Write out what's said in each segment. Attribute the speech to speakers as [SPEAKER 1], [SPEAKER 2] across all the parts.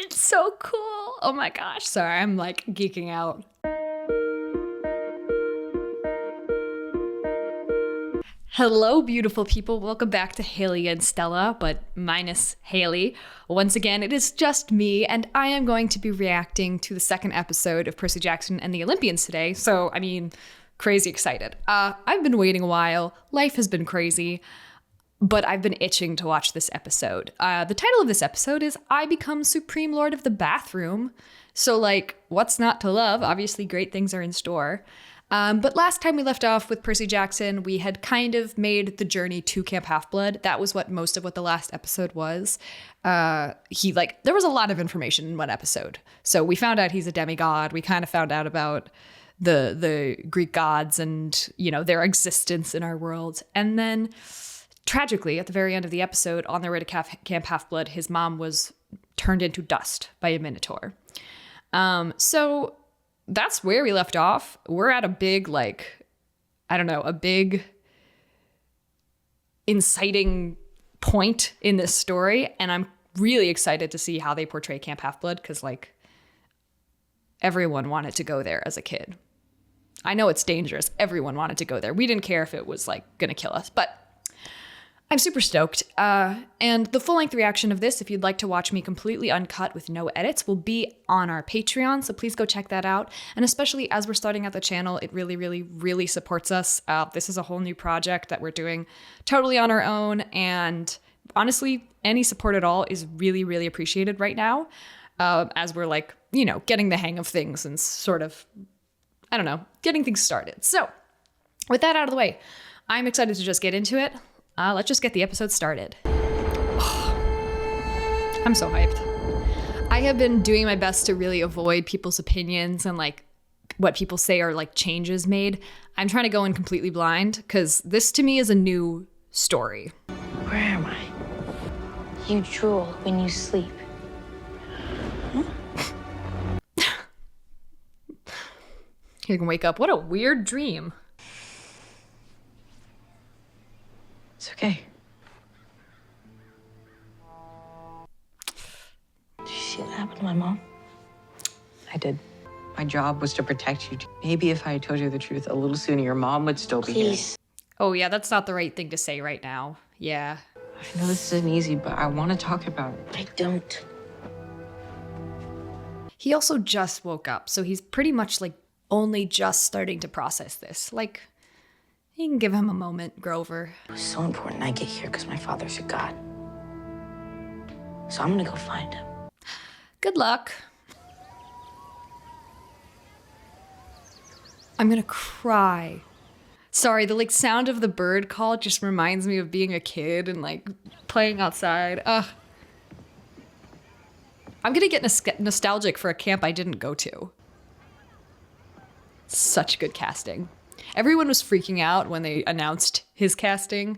[SPEAKER 1] It's so cool. Oh my gosh. Sorry, I'm like geeking out. Hello, beautiful people. Welcome back to Hayley and Stella, but minus Hayley. Once again, it is just me, and I am going to be reacting to the second episode of Percy Jackson and the Olympians today. So, I mean, crazy excited. I've been waiting a while. Life has been crazy, but I've been itching to watch this episode. The title of this episode is I Become Supreme Lord of the Bathroom. So, like, what's not to love? Obviously, great things are in store. But last time we left off with Percy Jackson, we had kind of made the journey to Camp Half-Blood. That was what most of what the last episode was. There was a lot of information in one episode. So we found out he's a demigod. We kind of found out about the Greek gods and, you know, their existence in our world. And then tragically, at the very end of the episode, on their way to Camp Half-Blood, his mom was turned into dust by a minotaur. So that's where we left off. We're at a big, a big inciting point in this story. And I'm really excited to see how they portray Camp Half-Blood because, everyone wanted to go there as a kid. I know it's dangerous. Everyone wanted to go there. We didn't care if it was, going to kill us. But I'm super stoked. And the full-length reaction of this, if you'd like to watch me completely uncut with no edits, will be on our Patreon, so please go check that out. And especially as we're starting out the channel, it really, really, really supports us. This is a whole new project that we're doing totally on our own, and honestly, any support at all is really, really appreciated right now, as we're, getting the hang of things and sort of, getting things started. So, with that out of the way, I'm excited to just get into it. Let's just get the episode started. I'm so hyped. I have been doing my best to really avoid people's opinions and what people say are changes made. I'm trying to go in completely blind because this to me is a new story.
[SPEAKER 2] Where am I? You drool when you sleep.
[SPEAKER 1] You can wake up. What a weird dream.
[SPEAKER 2] It's okay. Did you see what happened to my mom?
[SPEAKER 3] I did. My job was to protect you. Maybe if I had told you the truth a little sooner, your mom would still be here.
[SPEAKER 2] Please.
[SPEAKER 1] Oh yeah, that's not the right thing to say right now. Yeah.
[SPEAKER 3] I know this isn't easy, but I want to talk about it.
[SPEAKER 2] I don't.
[SPEAKER 1] He also just woke up, so he's pretty much only just starting to process this. You can give him a moment, Grover.
[SPEAKER 2] It was so important I get here because my father's a god. So I'm gonna go find him.
[SPEAKER 1] Good luck. I'm gonna cry. Sorry, the sound of the bird call just reminds me of being a kid and playing outside. Ugh. I'm gonna get nostalgic for a camp I didn't go to. Such good casting. Everyone was freaking out when they announced his casting,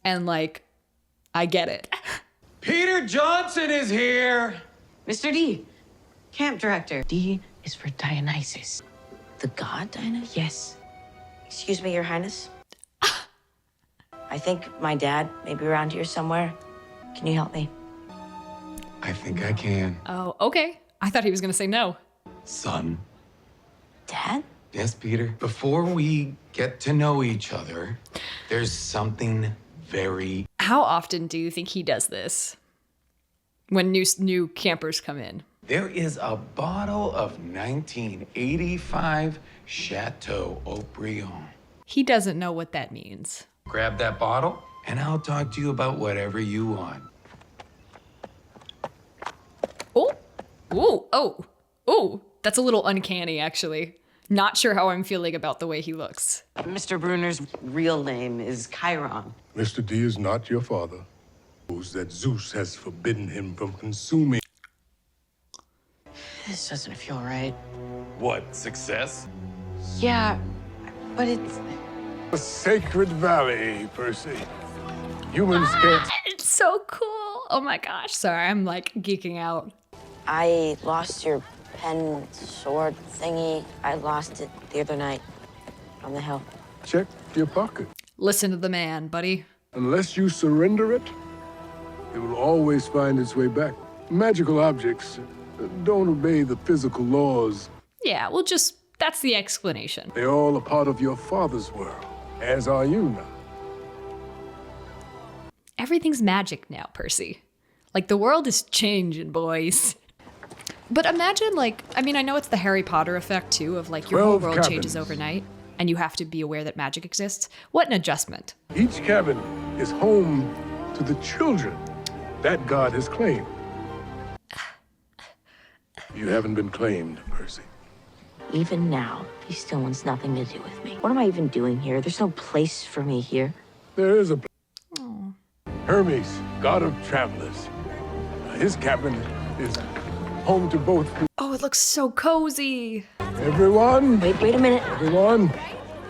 [SPEAKER 1] and I get it.
[SPEAKER 4] Peter Johnson is here!
[SPEAKER 3] Mr. D, camp director.
[SPEAKER 2] D is for Dionysus. The god Dionysus?
[SPEAKER 3] Yes.
[SPEAKER 2] Excuse me, Your Highness. I think my dad may be around here somewhere. Can you help me?
[SPEAKER 4] I think I can.
[SPEAKER 1] Oh, okay. I thought he was gonna say no.
[SPEAKER 4] Son.
[SPEAKER 2] Dad?
[SPEAKER 4] Yes, Peter. Before we get to know each other, there's something very...
[SPEAKER 1] How often do you think he does this? When new campers come in?
[SPEAKER 4] There is a bottle of 1985 Chateau Haut-Brion.
[SPEAKER 1] He doesn't know what that means.
[SPEAKER 4] Grab that bottle, and I'll talk to you about whatever you want.
[SPEAKER 1] Oh, that's a little uncanny, actually. Not sure how I'm feeling about the way he looks.
[SPEAKER 3] Mr. Bruner's real name is Chiron.
[SPEAKER 5] Mr. D is not your father. Knows that Zeus has forbidden him from consuming.
[SPEAKER 3] This doesn't feel right.
[SPEAKER 4] What, success?
[SPEAKER 3] Yeah, but it's...
[SPEAKER 5] A sacred valley, Percy. Humans can't...
[SPEAKER 1] It's so cool. Oh my gosh. Sorry, I'm geeking out.
[SPEAKER 2] I lost your pen sword thingy. I lost it the other night on the hill.
[SPEAKER 5] Check your pocket.
[SPEAKER 1] Listen to the man, buddy.
[SPEAKER 5] Unless you surrender it, it will always find its way back. Magical objects don't obey the physical laws.
[SPEAKER 1] Yeah, well, that's the explanation.
[SPEAKER 5] They're all a part of your father's world, as are you now.
[SPEAKER 1] Everything's magic now, Percy. Like, the world is changing, boys. But imagine, like, I mean, I know it's the Harry Potter effect, too, of, like, your whole
[SPEAKER 5] 12
[SPEAKER 1] world
[SPEAKER 5] cabins.
[SPEAKER 1] changes overnight, and you have to be aware that magic exists. What an adjustment.
[SPEAKER 5] Each cabin is home to the children that God has claimed. You haven't been claimed, Percy.
[SPEAKER 2] Even now, he still wants nothing to do with me. What am I even doing here? There's no place for me here.
[SPEAKER 5] There is a Hermes, god of travelers. His cabin is home to both.
[SPEAKER 1] Oh, it looks so cozy.
[SPEAKER 5] Everyone,
[SPEAKER 2] Wait a minute.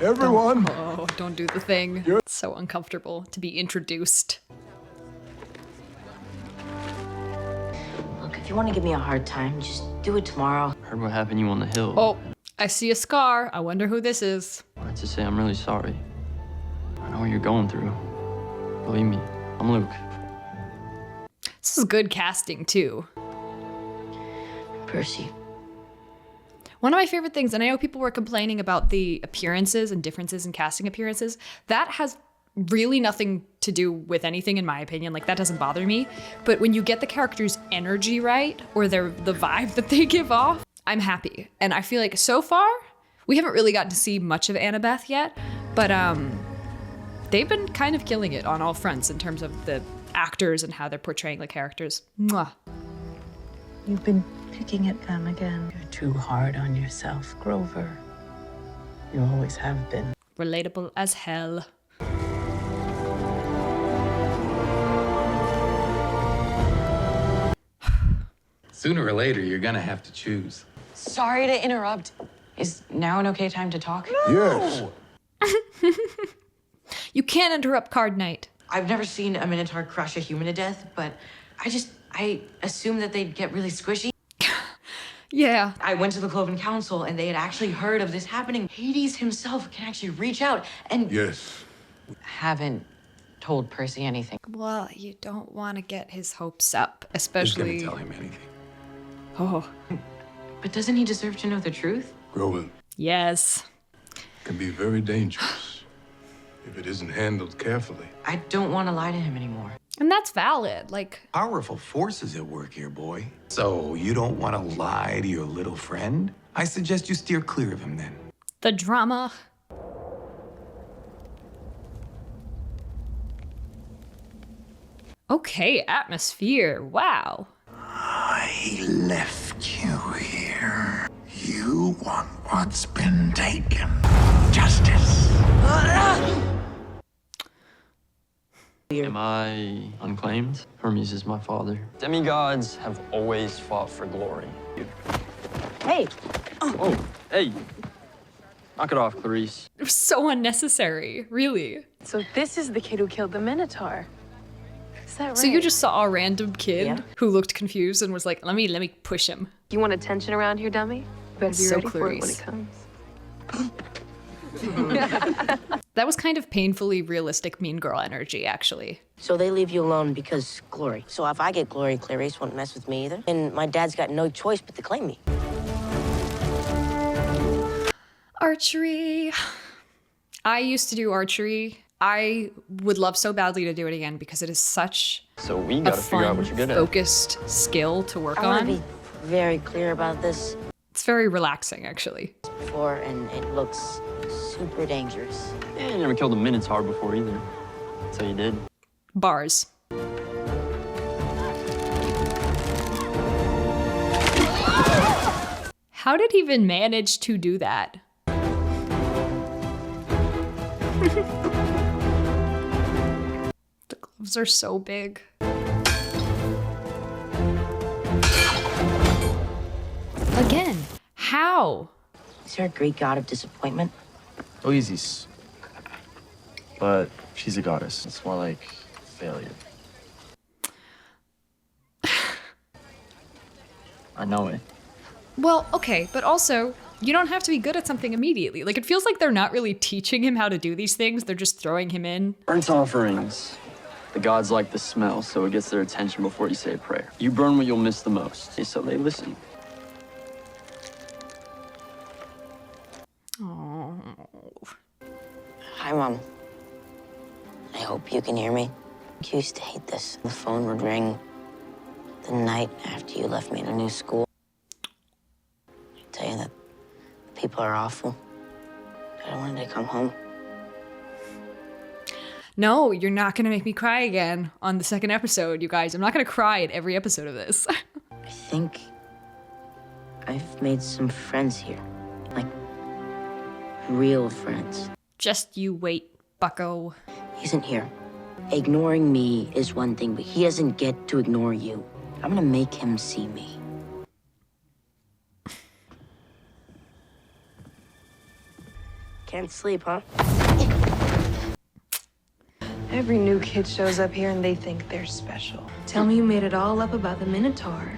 [SPEAKER 5] everyone.
[SPEAKER 1] Oh, don't do the thing. It's so uncomfortable to be introduced.
[SPEAKER 2] Look, if you want to give me a hard time, just do it tomorrow.
[SPEAKER 6] Heard what happened to you on the hill.
[SPEAKER 1] Oh, I see a scar. I wonder who this is.
[SPEAKER 6] Wanted to say I'm really sorry. I know what you're going through. Believe me, I'm Luke.
[SPEAKER 1] This is good casting, too.
[SPEAKER 2] Percy.
[SPEAKER 1] One of my favorite things, and I know people were complaining about the appearances and differences in casting appearances, that has really nothing to do with anything, in my opinion. Like, that doesn't bother me. But when you get the character's energy right, or the vibe that they give off, I'm happy. And I feel like so far, we haven't really gotten to see much of Annabeth yet, but they've been kind of killing it on all fronts in terms of the actors and how they're portraying the characters. Mwah.
[SPEAKER 7] You've been picking at them again. You're too hard on yourself, Grover. You always have been.
[SPEAKER 1] Relatable as hell.
[SPEAKER 4] Sooner or later, you're gonna have to choose.
[SPEAKER 3] Sorry to interrupt. Is now an okay time to talk?
[SPEAKER 5] Yes.
[SPEAKER 1] You can't interrupt card night.
[SPEAKER 3] I've never seen a Minotaur crush a human to death, but I assumed that they'd get really squishy.
[SPEAKER 1] Yeah.
[SPEAKER 3] I went to the Cloven Council and they had actually heard of this happening. Hades himself can actually reach out and
[SPEAKER 5] Yes.
[SPEAKER 3] haven't told Percy anything.
[SPEAKER 1] Well, you don't want to get his hopes up,
[SPEAKER 4] Who's
[SPEAKER 1] especially.
[SPEAKER 4] gonna tell him anything?
[SPEAKER 1] Oh,
[SPEAKER 3] But doesn't he deserve to know the truth?
[SPEAKER 5] Growing
[SPEAKER 1] yes.
[SPEAKER 5] can be very dangerous if it isn't handled carefully.
[SPEAKER 3] I don't want to lie to him anymore.
[SPEAKER 1] And that's valid. Like,
[SPEAKER 4] Powerful forces at work here, boy. So you don't want to lie to your little friend? I suggest you steer clear of him then.
[SPEAKER 1] the drama. Okay, atmosphere. Wow.
[SPEAKER 8] I left you here. You want what's been taken. Justice.
[SPEAKER 6] Am I unclaimed? Hermes is my father. Demigods have always fought for glory.
[SPEAKER 2] Hey,
[SPEAKER 6] Oh, hey. Knock it off, Clarice.
[SPEAKER 1] It was so unnecessary, really.
[SPEAKER 7] So this is the kid who killed the Minotaur. Is that right?
[SPEAKER 1] So you just saw a random kid
[SPEAKER 2] Yeah.
[SPEAKER 1] who looked confused and was like, let me push him.
[SPEAKER 7] You want attention around here, dummy? You better be
[SPEAKER 1] So
[SPEAKER 7] ready for it when
[SPEAKER 1] Clarice.
[SPEAKER 7] it comes.
[SPEAKER 1] That was kind of painfully realistic Mean Girl energy, actually.
[SPEAKER 2] so they leave you alone because glory. So if I get glory, Clarice won't mess with me either. And my dad's got no choice but to claim me.
[SPEAKER 1] Archery. I used to do archery. I would love so badly to do it again because it is such
[SPEAKER 6] So we
[SPEAKER 1] a
[SPEAKER 6] gotta figure out
[SPEAKER 1] fun,
[SPEAKER 6] what you're good at.
[SPEAKER 1] focused skill to work
[SPEAKER 2] I want
[SPEAKER 1] on.
[SPEAKER 2] to be very clear about this
[SPEAKER 1] It's very relaxing, actually.
[SPEAKER 2] before, and it looks super dangerous.
[SPEAKER 6] Yeah, you never killed a Minotaur before either. So you did.
[SPEAKER 1] Bars. How did he even manage to do that? The gloves are so big. Again, how?
[SPEAKER 2] Is there a Greek god of disappointment?
[SPEAKER 9] Oasis. But she's a goddess. It's more like failure. I know it.
[SPEAKER 1] Well, okay, but also, you don't have to be good at something immediately. Like, it feels like they're not really teaching him how to do these things. They're just throwing him in.
[SPEAKER 6] Burnt offerings. The gods like the smell, so it gets their attention before you say a prayer. You burn what you'll miss the most, so they listen.
[SPEAKER 1] Oh.
[SPEAKER 2] Hi, Mom. I hope you can hear me. I used to hate this. The phone would ring the night after you left me in a new school. I tell you that people are awful. But I wanted to come home.
[SPEAKER 1] No, you're not gonna make me cry again on the second episode, you guys. I'm not gonna cry at every episode of this.
[SPEAKER 2] I think I've made some friends here. Like, real friends.
[SPEAKER 1] Just you wait, bucko.
[SPEAKER 2] He isn't here. Ignoring me is one thing, but he doesn't get to ignore you. I'm gonna make him see me. Can't sleep, huh?
[SPEAKER 10] Every new kid shows up here and they think they're special. Tell me you made it all up about the Minotaur,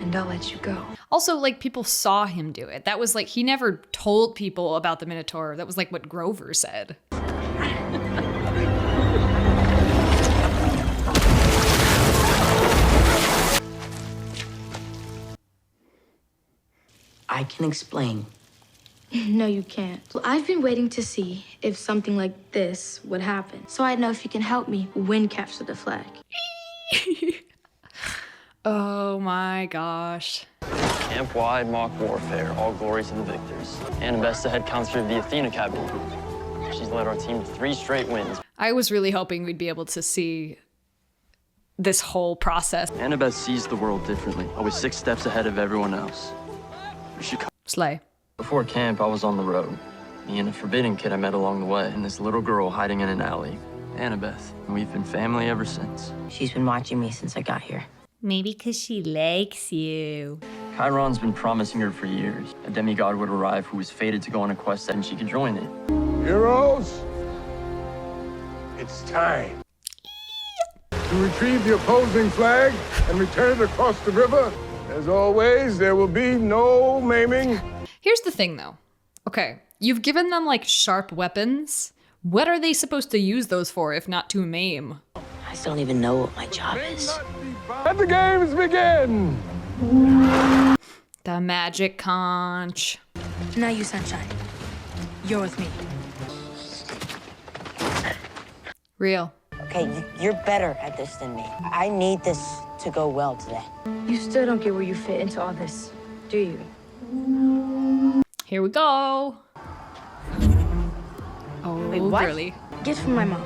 [SPEAKER 10] and I'll let you go.
[SPEAKER 1] Also, like, people saw him do it. That was like, he never told people about the Minotaur. That was like what Grover said.
[SPEAKER 2] I can explain.
[SPEAKER 11] No, you can't. Well, I've been waiting to see if something like this would happen, so I'd know if you can help me win capture the flag.
[SPEAKER 1] Oh my gosh.
[SPEAKER 6] Camp-wide mock warfare, all glory to the victors. Annabeth's the head counselor of the Athena Academy. She's led our team to 3 straight wins.
[SPEAKER 1] I was really hoping we'd be able to see this whole process.
[SPEAKER 6] Annabeth sees the world differently, always 6 steps ahead of everyone else. She
[SPEAKER 1] Slay.
[SPEAKER 6] Before camp, I was on the road. Me and a forbidden kid I met along the way, and this little girl hiding in an alley, Annabeth. And we've been family ever since.
[SPEAKER 2] She's been watching me since I got here.
[SPEAKER 1] Maybe because she likes you.
[SPEAKER 6] Chiron's been promising her for years. A demigod would arrive who was fated to go on a quest and she could join it.
[SPEAKER 5] Heroes, it's time to retrieve the opposing flag and return it across the river. As always, there will be no maiming.
[SPEAKER 1] Here's the thing, though. Okay, you've given them, like, sharp weapons. What are they supposed to use those for if not to maim?
[SPEAKER 2] I still don't even know what my job is.
[SPEAKER 5] Let the games begin!
[SPEAKER 1] The magic conch.
[SPEAKER 11] Now you, Sunshine. You're with me.
[SPEAKER 1] Real.
[SPEAKER 2] Okay, you're better at this than me. I need this to go well today.
[SPEAKER 11] You still don't get where you fit into all this, do you?
[SPEAKER 1] Here we go. Oh,
[SPEAKER 11] Wait, what?
[SPEAKER 1] girly.
[SPEAKER 11] Gift from my mom.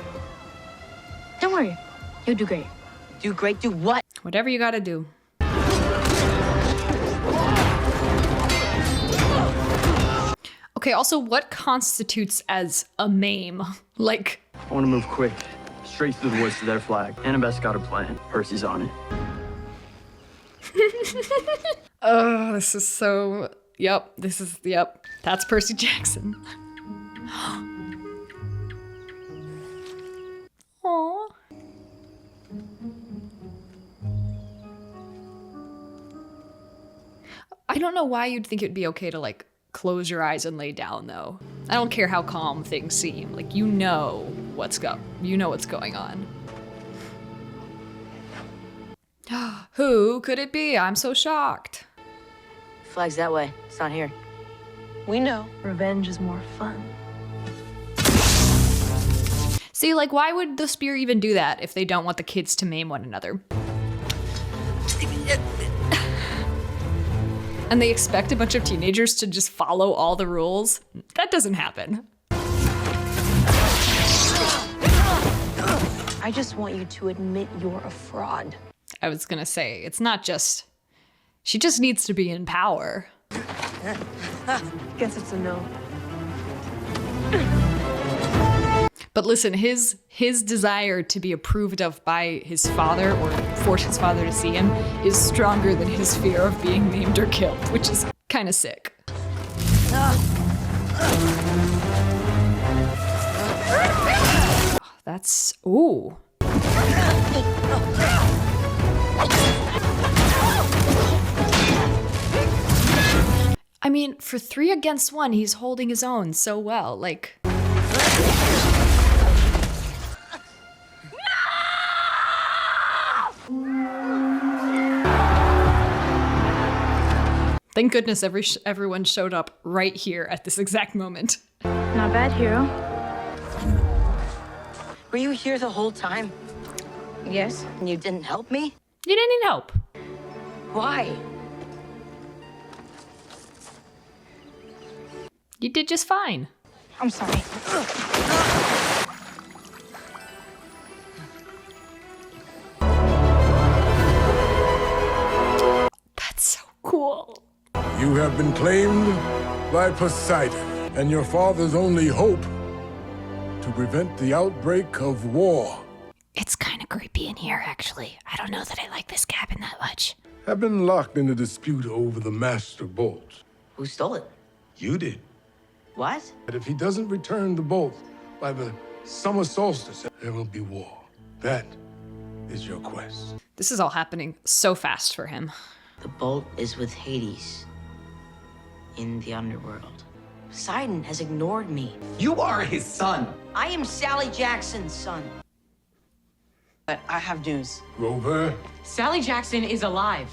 [SPEAKER 11] Don't worry. You'll do great.
[SPEAKER 2] Do great, do what?
[SPEAKER 1] Whatever you gotta do. Okay, also, what constitutes as a maim? Like...
[SPEAKER 6] I want to move quick, straight through the woods to their flag. Annabeth's got a plan. Percy's on it.
[SPEAKER 1] Oh, this is so... Yep, yep. That's Percy Jackson. Aww. I don't know why you'd think it'd be okay to, like, close your eyes and lay down, though. I don't care how calm things seem. Like, you know what's going on. Who could it be? I'm so shocked.
[SPEAKER 2] Flag's that way. It's not here.
[SPEAKER 10] We know revenge is more fun.
[SPEAKER 1] See, like, why would the spear even do that if they don't want the kids to maim one another? And they expect a bunch of teenagers to just follow all the rules? That doesn't happen.
[SPEAKER 10] I just want you to admit you're a fraud.
[SPEAKER 1] I was gonna say, it's not just... She just needs to be in power.
[SPEAKER 10] Guess it's a no.
[SPEAKER 1] But listen, his desire to be approved of by his father, or force his father to see him, is stronger than his fear of being maimed or killed, which is kind of sick. That's... ooh. I mean, for 3 against 1, he's holding his own so well, like... Thank goodness everyone showed up right here at this exact moment.
[SPEAKER 11] Not bad, hero.
[SPEAKER 2] Were you here the whole time?
[SPEAKER 11] Yes.
[SPEAKER 2] And you didn't help me?
[SPEAKER 1] You didn't need help.
[SPEAKER 2] Why?
[SPEAKER 1] You did just fine.
[SPEAKER 11] I'm sorry.
[SPEAKER 1] That's so cool.
[SPEAKER 5] You have been claimed by Poseidon, and your father's only hope to prevent the outbreak of war
[SPEAKER 1] It's kind of creepy in here, actually. I don't know that I like this cabin that much.
[SPEAKER 5] have been locked in a dispute over the master bolt.
[SPEAKER 2] Who stole it?
[SPEAKER 5] You did.
[SPEAKER 2] What?
[SPEAKER 5] But if he doesn't return the bolt by the summer solstice, there will be war. That is your quest.
[SPEAKER 1] This is all happening so fast for him.
[SPEAKER 2] The bolt is with Hades in the underworld. Poseidon has ignored me.
[SPEAKER 4] You are his son.
[SPEAKER 2] I am Sally Jackson's son.
[SPEAKER 3] But I have news.
[SPEAKER 5] Grover,
[SPEAKER 3] Sally Jackson is alive.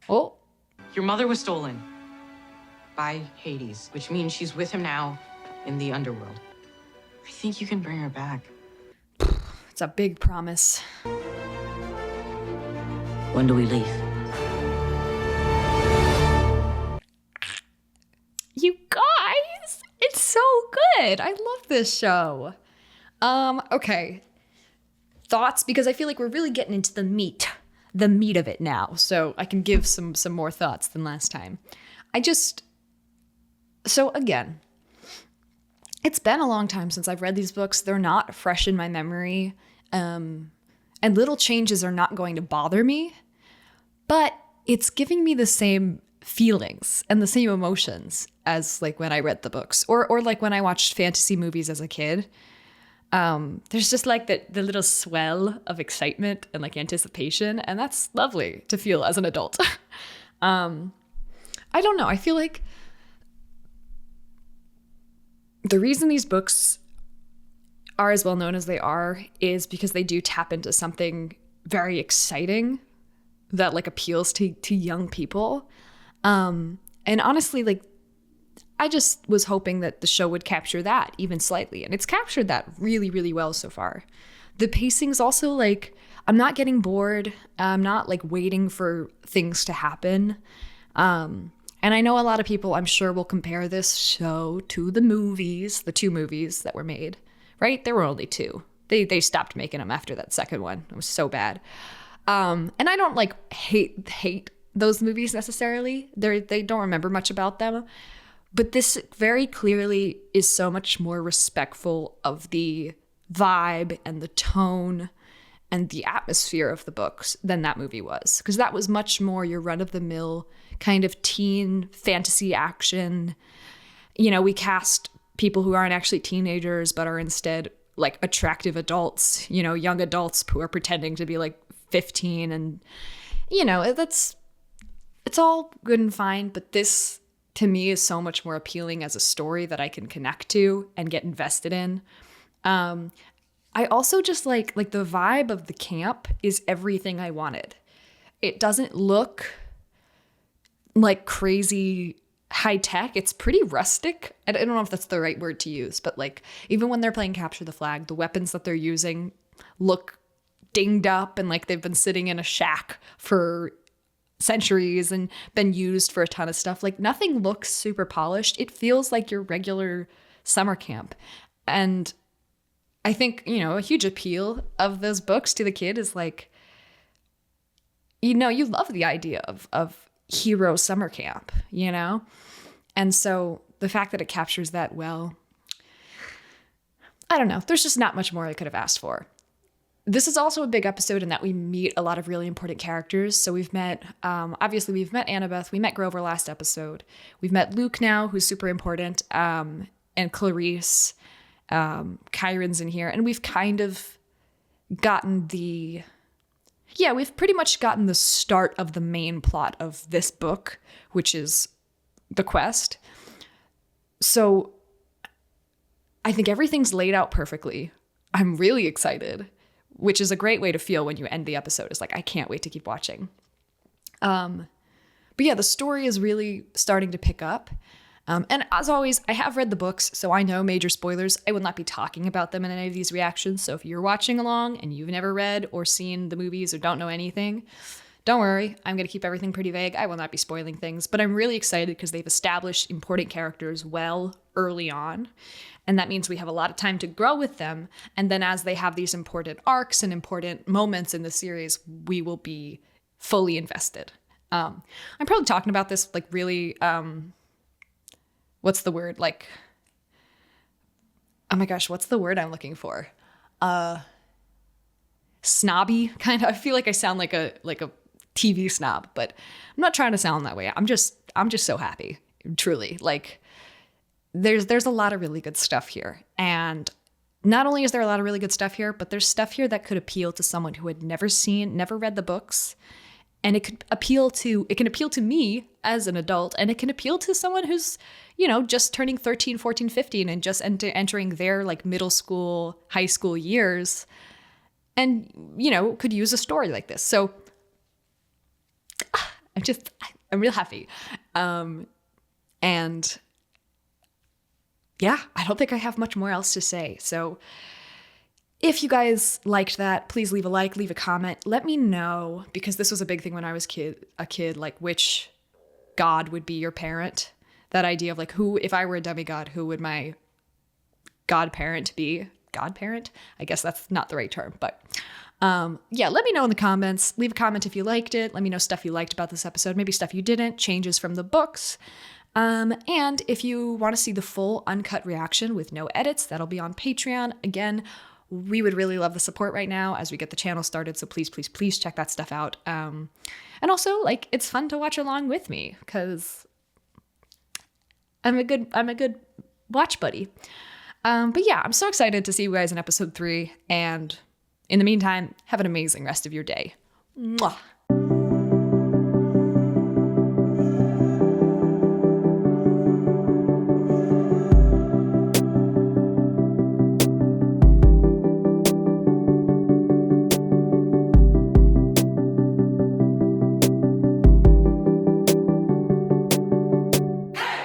[SPEAKER 1] Oh,
[SPEAKER 3] Your mother was stolen by Hades, which means she's with him now in the underworld. I think you can bring her back.
[SPEAKER 1] it's a big promise.
[SPEAKER 2] When do we leave?
[SPEAKER 1] You guys, it's so good. I love this show. Okay. Thoughts? Because I feel like we're really getting into the meat of it now. So I can give some more thoughts than last time. So again, it's been a long time since I've read these books. They're not fresh in my memory. And little changes are not going to bother me, but it's giving me the same feelings and the same emotions as like when I read the books or like when I watched fantasy movies as a kid. There's just like the little swell of excitement and like anticipation, and that's lovely to feel as an adult. I don't know. I feel like the reason these books are as well known as they are is because they do tap into something very exciting that like appeals to young people. And honestly, like, I just was hoping that the show would capture that even slightly. And it's captured that really, really well so far. The pacing's also like, I'm not getting bored. I'm not like waiting for things to happen. And I know a lot of people, I'm sure, will compare this show to the movies, the 2 movies that were made, right? There were only 2. They stopped making them after that second one. It was so bad. And I don't like hate those movies necessarily. They don't remember much about them. But this very clearly is so much more respectful of the vibe and the tone and the atmosphere of the books than that movie was. Because that was much more your run-of-the-mill kind of teen fantasy action. You know, we cast people who aren't actually teenagers but are instead like attractive adults, you know, young adults who are pretending to be like 15. And, you know, it's all good and fine. But this, to me, is so much more appealing as a story that I can connect to and get invested in. I also just like the vibe of the camp is everything I wanted. It doesn't look like crazy high tech. It's pretty rustic. I don't know if that's the right word to use, but like even when they're playing Capture the Flag, the weapons that they're using look dinged up and like they've been sitting in a shack for centuries and been used for a ton of stuff. Like nothing looks super polished. It feels like your regular summer camp. And I think, you know, a huge appeal of those books to the kid is like, you know, you love the idea of hero summer camp, you know? And so the fact that it captures that well, I don't know. There's just not much more I could have asked for. This is also a big episode in that we meet a lot of really important characters. So we've met, obviously we've met Annabeth. We met Grover last episode. We've met Luke now, who's super important, and Clarice. Chiron's in here. And we've kind of gotten we've pretty much gotten the start of the main plot of this book, which is the quest. So I think everything's laid out perfectly. I'm really excited, which is a great way to feel when you end the episode. It's like, I can't wait to keep watching. But yeah, the story is really starting to pick up. And as always, I have read the books, so I know major spoilers. I will not be talking about them in any of these reactions. So if you're watching along and you've never read or seen the movies or don't know anything, don't worry. I'm going to keep everything pretty vague. I will not be spoiling things, but I'm really excited because they've established important characters well early on. And that means we have a lot of time to grow with them. And then as they have these important arcs and important moments in the series, we will be fully invested. I'm probably talking about this like really, what's the word? Like, oh my gosh, what's the word I'm looking for? Snobby kind of. I feel like I sound like a TV snob, but I'm not trying to sound that way. I'm just so happy, truly. Like, there's a lot of really good stuff here. And not only is there a lot of really good stuff here, but there's stuff here that could appeal to someone who had never read the books. And it can appeal to me as an adult, and it can appeal to someone who's, just turning 13, 14, 15 and just entering their like middle school, high school years and, could use a story like this. So I'm real happy. And yeah, I don't think I have much more else to say. So if you guys liked that, please leave a like, leave a comment. Let me know, because this was a big thing when I was a kid, like which god would be your parent. That idea of like if I were a demigod, who would my godparent be? Godparent? I guess that's not the right term, but yeah, let me know in the comments. Leave a comment if you liked it. Let me know stuff you liked about this episode, maybe stuff you didn't, changes from the books. And if you want to see the full uncut reaction with no edits, that'll be on Patreon. Again, we would really love the support right now as we get the channel started. So please, please, please check that stuff out. And also, like, it's fun to watch along with me because I'm a good watch buddy. But yeah, I'm so excited to see you guys in episode 3. And in the meantime, have an amazing rest of your day. Mwah.